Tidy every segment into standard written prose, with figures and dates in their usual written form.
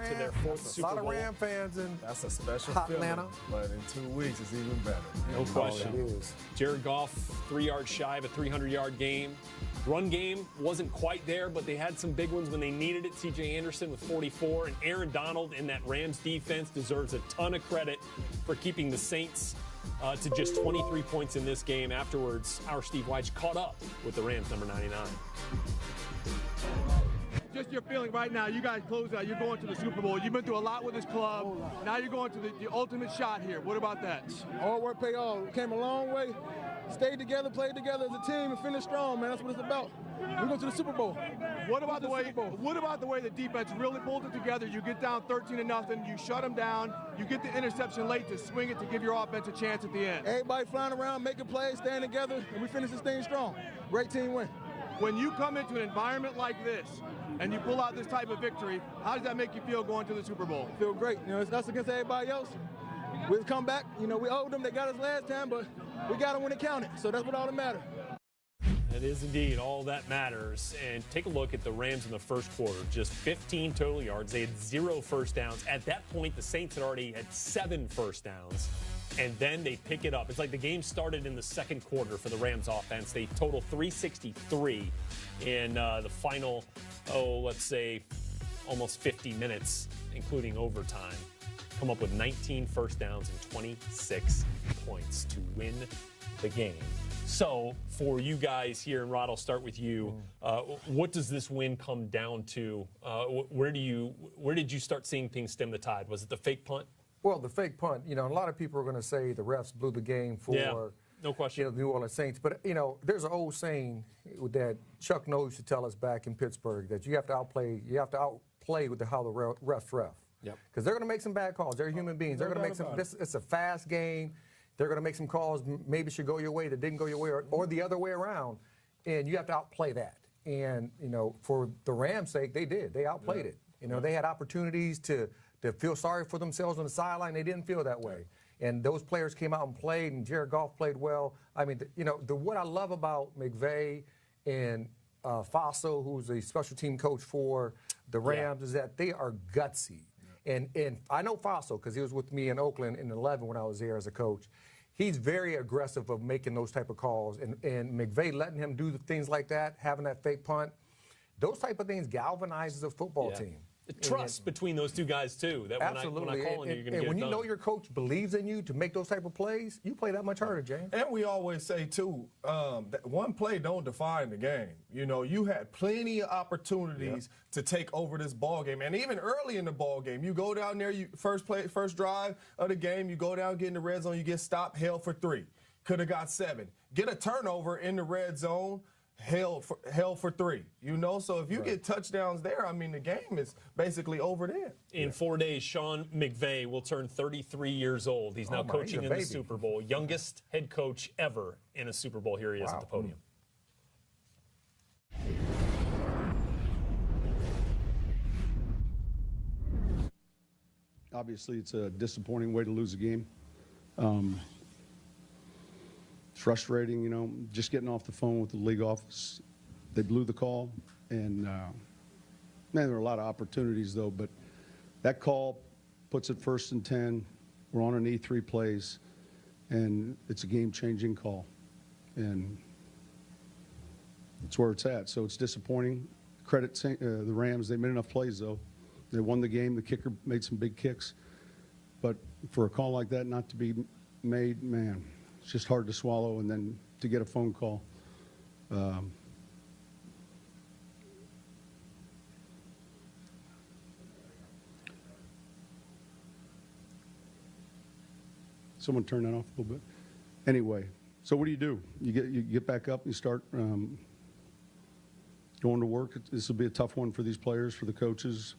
to their fourth Super Bowl. A lot of Ram fans in That's a special hot feeling, Atlanta. but in 2 weeks it's even better. No question. It is. Jared Goff, 3 yards shy of a 300-yard game. Run game wasn't quite there, but they had some big ones when they needed it. C.J. Anderson with 44, and Aaron Donald in that Rams defense deserves a ton of credit for keeping the Saints to just 23 points in this game. Afterwards, our Steve Weich caught up with the Rams, number 99. Just your feeling right now, you guys close out, you're going to the Super Bowl. You've been through a lot with this club. Now you're going to the ultimate shot here. What about that? Hard work pay off. We came a long way. Stayed together, played together as a team, and finished strong, man. That's what it's about. We're going to the Super Bowl. What about the way the defense really pulled it together? You get down 13-0, you shut them down, you get the interception late to swing it to give your offense a chance at the end. Everybody flying around, making plays, staying together, and we finish this thing strong. Great team win. When you come into an environment like this and you pull out this type of victory, how does that make you feel going to the Super Bowl? Feel great. You know, it's us against everybody else. We'll come back. You know, we owed them. They got us last time, but we got them when it counted. So that's what all that matters. It is indeed all that matters. And take a look at the Rams in the first quarter. Just 15 total yards. They had 0 first downs. At that point, the Saints had already had 7 first downs. And then they pick it up. It's like the game started in the second quarter for the Rams offense. They total 363 in the final, let's say, almost 50 minutes, including overtime. Come up with 19 first downs and 26 points to win the game. So for you guys here, and Rod, I'll start with you. What does this win come down to? Where did you start seeing things stem the tide? Was it the fake punt? Well, the fake punt, you know, a lot of people are going to say the refs blew the game for no question. The New Orleans Saints. But, you know, there's an old saying that Chuck Noll used to tell us back in Pittsburgh that you have to outplay with how the refs ref. Yep. Because they're going to make some bad calls. They're human beings. They're going to make some – it's a fast game. They're going to make some calls maybe should go your way that didn't go your way or the other way around. And you have to outplay that. And, you know, for the Rams' sake, they did. They outplayed it. You know, they had opportunities to feel sorry for themselves on the sideline. They didn't feel that way. And those players came out and played, and Jared Goff played well. I mean, what I love about McVay and Faso, who's a special team coach for the Rams, is that they are gutsy. And I know Faso because he was with me in Oakland in 11 when I was there as a coach. He's very aggressive of making those type of calls. And McVay letting him do the things like that, having that fake punt, those type of things galvanizes a football team. Trust between those two guys, too. That absolutely. When I call on you, you're going to get it done. And when you know your coach believes in you to make those type of plays, you play that much harder, James. And we always say, too, that one play don't define the game. You know, you had plenty of opportunities to take over this ball game. And even early in the ball game, you go down there, first drive of the game, you go down, get in the red zone, you get stopped, held for 3. Could have got 7. Get a turnover in the red zone, held for 3, you know? So if you get touchdowns there, I mean, the game is basically over there. In 4 days, Sean McVay will turn 33 years old. He's now coaching in the Super Bowl. Youngest head coach ever in a Super Bowl. Here he is at the podium. Obviously, it's a disappointing way to lose a game. Frustrating, you know, just getting off the phone with the league office. They blew the call, and man, there were a lot of opportunities, though, but that call puts it 1st and 10. We're on an E3 plays, and it's a game-changing call, and that's where it's at. So it's disappointing. Credit the Rams. They made enough plays, though. They won the game. The kicker made some big kicks, but for a call like that not to be made, man, it's just hard to swallow, and then to get a phone call. Someone turn that off a little bit. Anyway, so what do? You get back up and you start going to work. This will be a tough one for these players, for the coaches.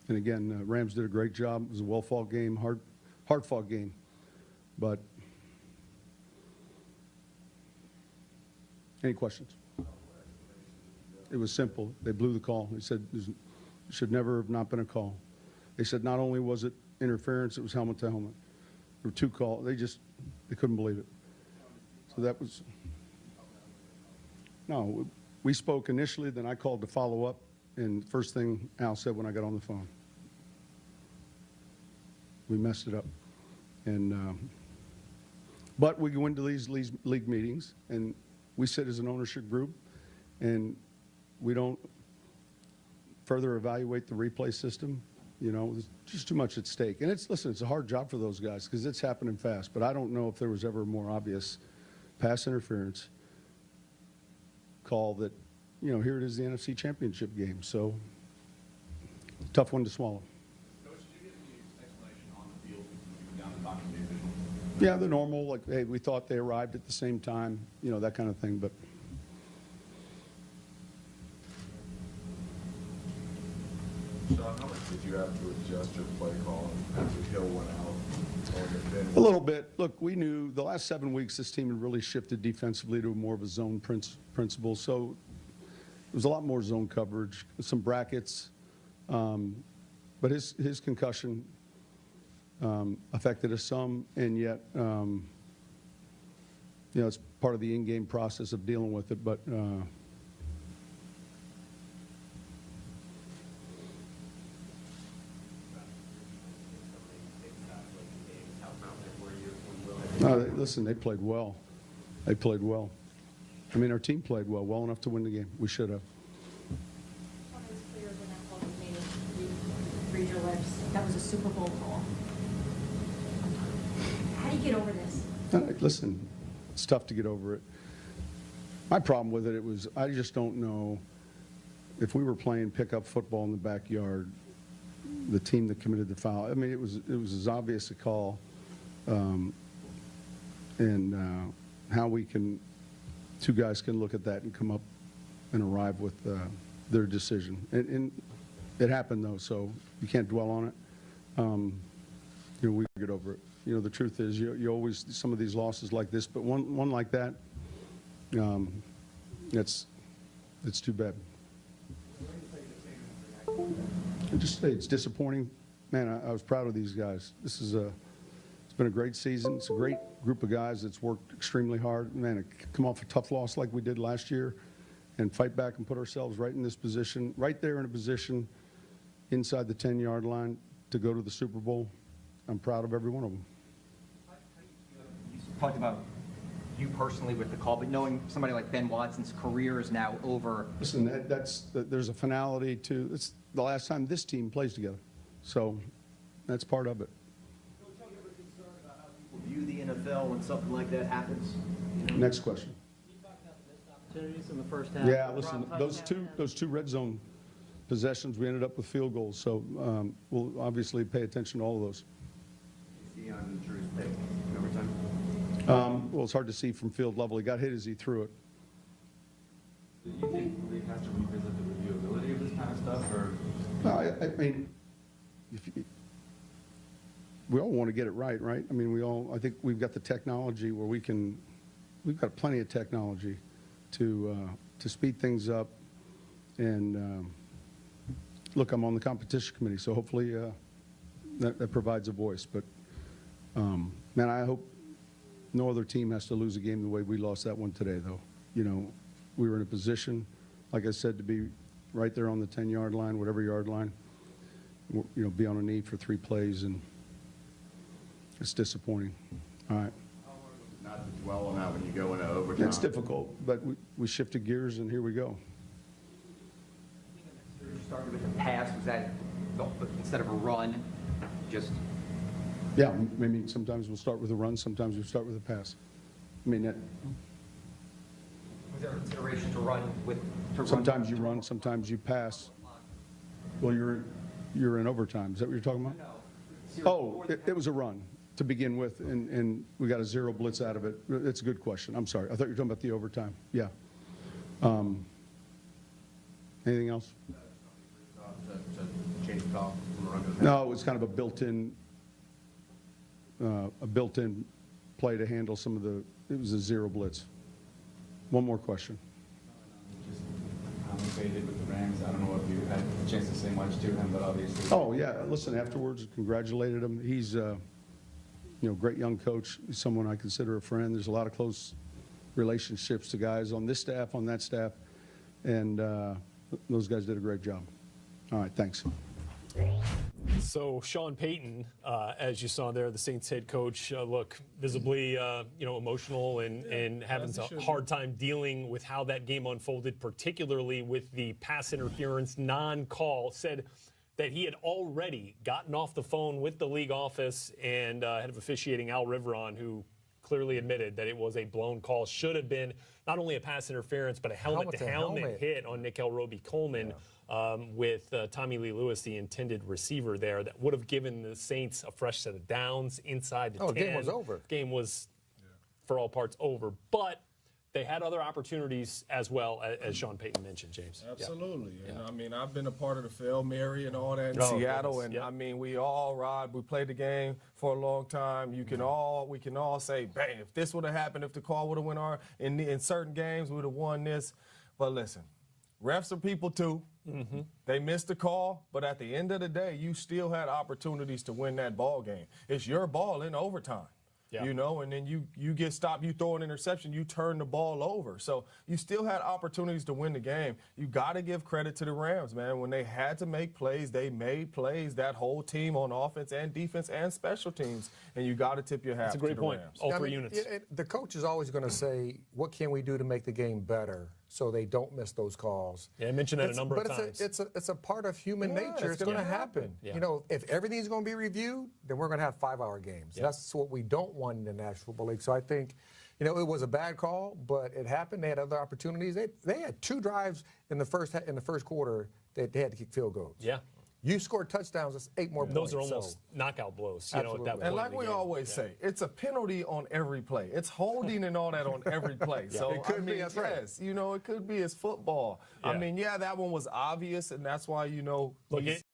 And again, Rams did a great job. It was a well-fought game, hard-fought game. But any questions? It was simple. They blew the call. They said it should never have not been a call. They said not only was it interference, it was helmet to helmet. There were 2 calls. They couldn't believe it. So that was no. We spoke initially, then I called to follow up, and first thing Al said when I got on the phone. We messed it up. And but we go into these league meetings, and we sit as an ownership group, and we don't further evaluate the replay system. You know, there's just too much at stake. And listen, it's a hard job for those guys because it's happening fast. But I don't know if there was ever a more obvious pass interference call that, you know, here it is, the NFC Championship game. So, tough one to swallow. Coach, did you get any explanation on the field down to talking to the officials? Yeah, the normal, like, hey, we thought they arrived at the same time, you know, that kind of thing. But Sean, how much did you have to adjust your play call after Hill went out? a little bit. Look, we knew the last 7 weeks this team had really shifted defensively to more of a zone principle. So it was a lot more zone coverage, some brackets. But his concussion affected us some, and yet, you know, it's part of the in-game process of dealing with it. But listen, they played well. They played well. I mean, our team played well enough to win the game. We should have. It was clear when that call was made, you read your lips. That was a Super Bowl call. How do you get over this? Listen, it's tough to get over it. My problem with it was I just don't know if we were playing pickup football in the backyard, the team that committed the foul. I mean, it was as obvious a call, and how we can, two guys can look at that and come up and arrive with their decision. And it happened though, so you can't dwell on it. You know, we get over it. You know, the truth is, you always some of these losses like this, but one like that, it's too bad. I just say it's disappointing. Man, I was proud of these guys. This is it's been a great season. It's a great group of guys that's worked extremely hard. Man, come off a tough loss like we did last year and fight back and put ourselves right in this position, right there in a position inside the 10-yard line to go to the Super Bowl. I'm proud of every one of them. You talked about you personally with the call, but knowing somebody like Ben Watson's career is now over. Listen, there's a finality to it's the last time this team plays together, so that's part of it. Coach, have you ever concerned about how people view the NFL when something like that happens? You know? Next question. You talked about the missed opportunities in the first half. Yeah, listen, those two red zone possessions, we ended up with field goals, so we'll obviously pay attention to all of those. See on Drew's pick in overtime? Well, it's hard to see from field level. He got hit as he threw it. Do you think the league has to revisit the reviewability of this kind of stuff, or? No, I mean, we all want to get it right, right? I mean, I think we've got the technology where we've got plenty of technology to speed things up. And look, I'm on the competition committee, so hopefully that provides a voice. But man, I hope no other team has to lose a game the way we lost that one today, though. You know, we were in a position, like I said, to be right there on the 10-yard line, whatever yard line, you know, be on a knee for 3 plays, and it's disappointing. All right. Not to dwell on that when you go into overtime. It's difficult, but we shifted gears, and here we go. You started with a pass. Was that instead of a run, just? Yeah, maybe sometimes we'll start with a run, sometimes we'll start with a pass. I mean, Was there a consideration to run with? sometimes you run, sometimes you pass. Well, you're in overtime. Is that what you're talking about? No. Oh, it was a run to begin with, and we got a 0 blitz out of it. It's a good question. I'm sorry. I thought you were talking about the overtime. Yeah. Anything else? To change the call from a run to a pass? No, it was kind of a built-in play to handle some of the. It was a 0 blitz. One more question. Just compensated with the Rams. I don't know if you had a chance to say much to him, but obviously. Oh yeah, listen. Afterwards, congratulated him. He's, you know, great young coach. He's someone I consider a friend. There's a lot of close relationships to guys on this staff, on that staff, and those guys did a great job. All right, thanks. So Sean Payton, as you saw there, the Saints head coach, look, visibly, emotional and having a hard time dealing with how that game unfolded, particularly with the pass interference non-call. Said that he had already gotten off the phone with the league office and head of officiating Al Riveron, who clearly admitted that it was a blown call. Should have been not only a pass interference, but a helmet-to-helmet hit on Nickel Roby-Coleman. With Tommy Lee Lewis, the intended receiver there, that would have given the Saints a fresh set of downs inside the 10. The game was over. Game was, for all parts, over. But they had other opportunities as well, as Sean Payton mentioned, James. Absolutely. And, I mean, I've been a part of the Fail Mary and all that in Seattle. And, I mean, we all ride. We played the game for a long time. We can all say, bang, if this would have happened, if the call would have went our, in certain games, we would have won this. But listen, refs are people too. They missed the call, but at the end of the day, you still had opportunities to win that ball game. It's your ball in overtime. You know, and then you get stopped, you throw an interception, you turn the ball over. So you still had opportunities to win the game. You got to give credit to the Rams, man. When they had to make plays, they made plays, that whole team on offense and defense and special teams, and you got to tip your hat to the Rams. That's a great point. All three units. The coach is always going to say, what can we do to make the game better so they don't miss those calls? Yeah, I mentioned that a number of times. But it's a part of human nature. It's going to happen. You know, if everything's going to be reviewed, then we're going to have 5-hour games. That's what we don't want in the National Football League. So I think, you know, it was a bad call, but it happened. They had other opportunities. They had 2 drives in the first quarter that they had to kick field goals. You scored touchdowns, that's 8 more points. Those are almost knockout blows, you know, at that point. And like we always say, it's a penalty on every play. It's holding and all that on every play. So it could be, that's right. You know, it could be as football. I mean, that one was obvious, and that's why, you know, look,